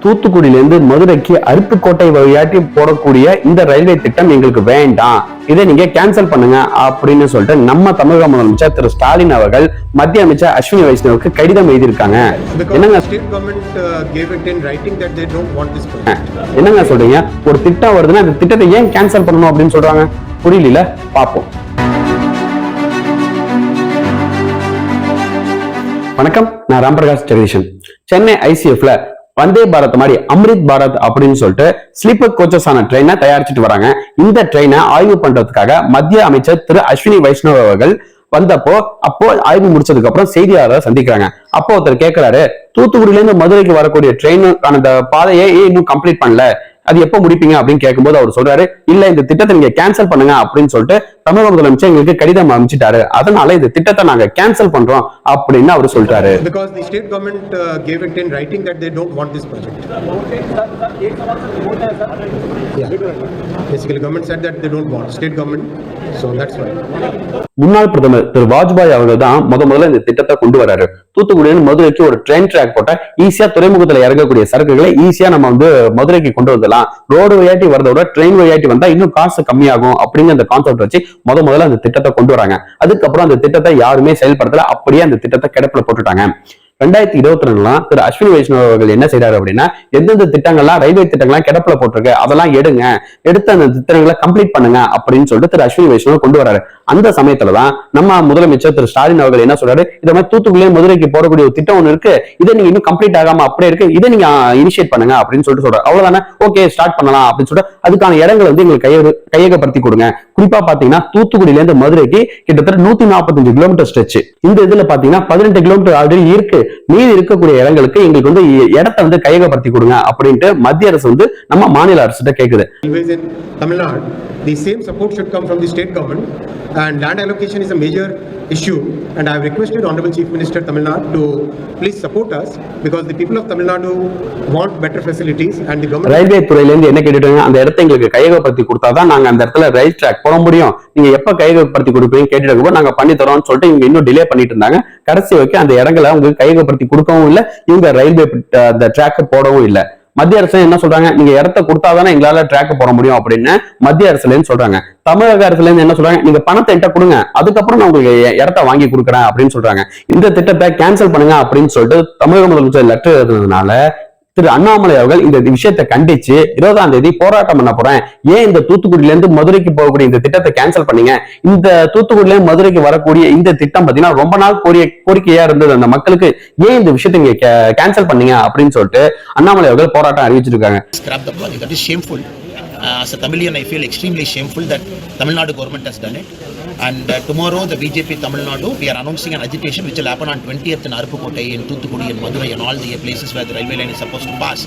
தூத்துக்குடியிலிருந்து மதுரைக்கு அருப்புக்கோட்டை வழியாட்டி போடக்கூடிய இந்த ரயில்வே திட்டம் எங்களுக்கு வேண்டாம், இதை நீங்க கேன்சல் பண்ணுங்க அப்படின்னு சொல்லிட்டு நம்ம தமிழக முதலமைச்சர் திரு ஸ்டாலின் அவர்கள் மத்திய அமைச்சர் அஸ்வினி வைஷ்ணவுக்கு கடிதம் எழுதியிருக்காங்க. என்னங்க சொல்றீங்க? ஒரு திட்டம் வருதுன்னா அந்த திட்டத்தை ஏன் கேன்சல் பண்ணணும் அப்படின்னு சொல்றாங்க? புரியல, பாப்போம். வணக்கம், நான் ராம்பிரகாஷ் ஜெகதீஷன். சென்னை ஐசிஎஃப்ல வந்தே பாரத் மாதிரி அம்ரித் பாரத் அப்படின்னு சொல்லிட்டு ஸ்லீப்பர் கோச்சஸ் ஆன ட்ரெயினை தயாரிச்சுட்டு வராங்க. இந்த ட்ரெயினை ஆய்வு பண்றதுக்காக மத்திய அமைச்சர் திரு அஸ்வினி வைஷ்ணவ் அவர்கள் வந்தப்போ ஆய்வு முடிச்சதுக்கு அப்புறம் செய்தியாளரை சந்திக்கிறாங்க. அப்போ ஒருத்தர் கேட்கிறாரு, தூத்துக்குடியில இருந்து மதுரைக்கு வரக்கூடிய ட்ரெயினுக்கான அந்த பாதையை இன்னும் கம்ப்ளீட் பண்ணல, அது எப்ப முடிப்பீங்க அப்படின்னு கேட்கும்போது அவர் சொல்றாரு, இல்ல இந்த திட்டத்தை நீங்க கேன்சல் பண்ணுங்க அப்படின்னு சொல்லிட்டு தமிழக முதலமைச்சர் எங்களுக்கு கடிதம் அமைச்சிட்டாரு, அதனால இந்த திட்டத்தை நாங்க கேன்சல் பண்றோம் அப்படின்னு அவர் சொல்றாரு. Because the state government gave it in writing that they don't want this project. Yeah. Basically, government said that they don't want, state government, so that's why. முன்னாள் பிரதமர் திரு வாஜ்பாய் அவர்கள் தான் முதல்ல இந்த திட்டத்தை கொண்டு வராரு. தூத்துக்குடியிலிருந்து மதுரைக்கு ஒரு ட்ரெயின் ட்ராக் போட்டா ஈஸியா துறைமுகத்துல இறங்கக்கூடிய சரக்குகளை ஈஸியா நம்ம மதுரைக்கு கொண்டு வந்துடலாம், ரோடு வழியாட்டி வரத விட ட்ரெயின் வழியாட்டி வந்தா இன்னும் காசு கம்மியாகும் அப்படிங்கிற அந்த கான்செப்ட் வச்சு முதல்ல அந்த திட்டத்தை கொண்டு வராங்க. அதுக்கப்புறம் அந்த திட்டத்தை யாருமே செயல்படுத்தல, அப்படியே அந்த திட்டத்தை கிடப்புல போட்டுட்டாங்க. 2022 திரு அஸ்வினி வைஷ்ணவ் அவர்கள் என்ன செய்யறாரு அப்படின்னா, எந்தெந்த திட்டங்கள்லாம் ரயில்வே திட்டங்கள்லாம் கிடப்புல போட்டிருக்கு அதெல்லாம் எடுத்து அந்த திட்டங்களை கம்ப்ளீட் பண்ணுங்க அப்படின்னு சொல்லிட்டு திரு அஸ்வினி வைஷ்ணவ் கொண்டு வராரு. அந்த சமயத்துலதான் நம்ம முதலமைச்சர் திரு ஸ்டாலின் அவர்கள் என்ன சொல்றாரு, இந்த மாதிரி தூத்துக்குடியிலே மதுரைக்கு போடக்கூடிய ஒரு திட்டம் ஒண்ணு இருக்கு, இதை நீங்க இன்னும் கம்ப்ளீட் ஆகாம அப்படியே இருக்கு, இதை நீங்க இனிஷியேட் பண்ணுங்க அப்படின்னு சொல்லிட்டு சொல்றாரு. அவ்வளவுதானே, ஓகே ஸ்டார்ட் பண்ணலாம் அப்படின்னு சொல்லிட்டு அதுக்கான இடங்கள் எங்களுக்கு கையகப்படுத்தி கொடுங்க. குறிப்பா பாத்தீங்கன்னா தூத்துக்குடியில இருந்து மதுரைக்கு கிட்டத்தட்ட 145 கிலோமீட்டர் ஸ்ட்ரெச். இந்த இதுல பாத்தீங்கன்னா 18 கிலோமீட்டர் ஆல்ரெடி இருக்கு, மீதி இருக்கக்கூடிய இடங்களுக்கு எங்களுக்கு இடத்தை கையகப்படுத்தி கொடுங்க அப்படின்ட்டு மத்திய அரசு நம்ம மாநில அரசு கேக்குது. The same support should come from the state government, and land allocation is a major issue, and I have requested Honorable Chief Minister Tamil Nadu to please support us, because the people of Tamil Nadu want better facilities and the government. Railway துறையில இருந்து என்ன கேட்டுட்டாங்க, அந்த இடத்தை எங்களுக்கு கையகப்படுத்தி கொடுத்தாதான் நாங்க அந்த இடத்துல ரயில் ட்ராக் போட முடியும், நீங்க எப்ப கையகப்படுத்தி கொடுப்பீங்க கேட்டுட்டு நாங்க பண்ணி தரோம்னு சொல்லிட்டு இவங்க இன்னும் டிலே பண்ணிட்டு இருந்தாங்க. கடைசி வரைக்கும் அந்த இடங்களை உங்களுக்கு கையகப்படுத்தி கொடுக்கவும் இல்லை, இவங்க ரயில்வே அந்த ட்ராக் போடவும் இல்லை. மத்திய அரசு என்ன சொல்றாங்க, நீங்க இடத்த கொடுத்தாதானே எங்களால ட்ராக் போட முடியும் அப்படின்னு மத்திய அரசுல இருந்து சொல்றாங்க. தமிழக அரசுல இருந்து என்ன சொல்றாங்க, நீங்க பணத்தை என்கிட்ட கொடுங்க, அதுக்கப்புறம் நான் உங்களுக்கு இடத்த வாங்கி கொடுக்குறேன் அப்படின்னு சொல்றாங்க. இந்த திட்டத்தை கேன்சல் பண்ணுங்க அப்படின்னு சொல்லிட்டு தமிழக முதலமைச்சர் லெட்டர் எழுதுனதுனால திரு அண்ணாமலை அவர்கள் இந்த விஷயத்தை கண்டிச்சு 20ஆம் தேதி போராட்டம் பண்ண போறேன், ஏன் இந்த தூத்துக்குடியில இருந்து மதுரைக்கு போகக்கூடிய இந்த திட்டத்தை கேன்சல் பண்ணீங்க, இந்த தூத்துக்குடியில இருந்து மதுரைக்கு வரக்கூடிய இந்த திட்டம் பாத்தீங்கன்னா ரொம்ப நாள் கோரிக்கையா இருந்தது அந்த மக்களுக்கு, ஏன் இந்த விஷயத்தை நீங்க கேன்சல் பண்ணீங்க அப்படின்னு சொல்லிட்டு அண்ணாமலை அவர்கள் போராட்டம் அறிவிச்சிருக்காங்க. As a Tamilian, I feel extremely shameful that Tamil Nadu government has done it. And tomorrow, the BJP Tamil Nadu, we are announcing an agitation which will happen on 20th in Aruppukkottai, in Thoothukudi, in Madurai, and all the places where the railway line is supposed to pass.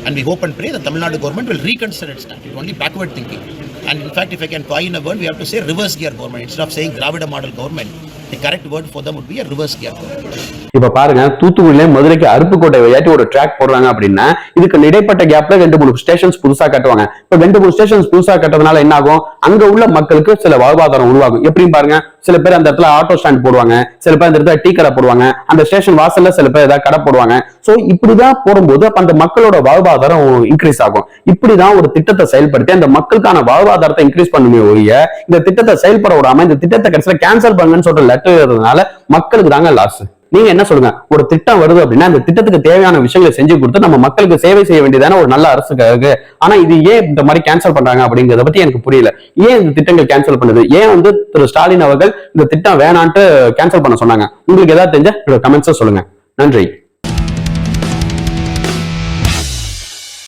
And we hope and pray that Tamil Nadu government will reconsider its stand. It's only backward thinking. And in fact, if I can coin a word, we have to say reverse gear government. Instead of saying Dravida model government, the correct word for them would be a reverse gear government. இப்ப பாருங்க, தூத்துக்குடியில மதுரைக்கு அருப்புக்கோட்டை வழியாட்டி ஒரு track போடுறாங்க அப்படின்னா இதுக்கு இடைப்பட்ட கேப்ல 2-3 ஸ்டேஷன்ஸ் புதுசா கட்டுவாங்க. இப்ப 2-3 ஸ்டேஷன்ஸ் புதுசா கட்டுறதுனால என்ன ஆகும், அங்க உள்ள மக்களுக்கு சில வாழ்வாதாரம் உருவாகும். எப்படின்னு பாருங்க, சில பேர் அந்த இடத்துல ஆட்டோ ஸ்டாண்ட் போடுவாங்க, சில பேர் அந்த இடத்துல டீ கடை போடுவாங்க, அந்த ஸ்டேஷன் வாசல்ல சில பேர் ஏதாவது கடை போடுவாங்க. சோ இப்படிதான் போடும்போது அப்ப அந்த மக்களோட வாழ்வாதாரம் இன்க்ரீஸ் ஆகும். இப்படிதான் ஒரு திட்டத்தை செயல்படுத்தி அந்த மக்களுக்கான வாழ்வாதாரத்தை இன்க்ரீஸ் பண்ணுமே ஒழிய இந்த திட்டத்தை செயல்பட விடாம இந்த திட்டத்தை கடைசியில கேன்சல் பண்ணுங்கன்னு சொல்ற லெட்டர் எழுதுறதுனால மக்களுக்கு தாங்க லாஸ். நீங்க என்ன சொல்லுங்க, ஒரு திட்டம் வருது அப்படின்னா அந்த திட்டத்துக்கு தேவையான விஷயங்களை செஞ்சு கொடுத்து நம்ம மக்களுக்கு சேவை செய்ய வேண்டியதான ஒரு நல்ல அரசுக்காக. ஆனா இது ஏன் இந்த மாதிரி கேன்சல் பண்றாங்க அப்படிங்கறத பத்தி எனக்கு புரியல. ஏன் இந்த திட்டங்கள் கேன்சல் பண்ணுது, ஏன் திரு ஸ்டாலின் அவர்கள் இந்த திட்டம் வேணான்ட்டு கேன்சல் பண்ண சொன்னாங்க? உங்களுக்கு ஏதாவது தெரிஞ்சா கமெண்ட்ஸ் சொல்லுங்க. நன்றி.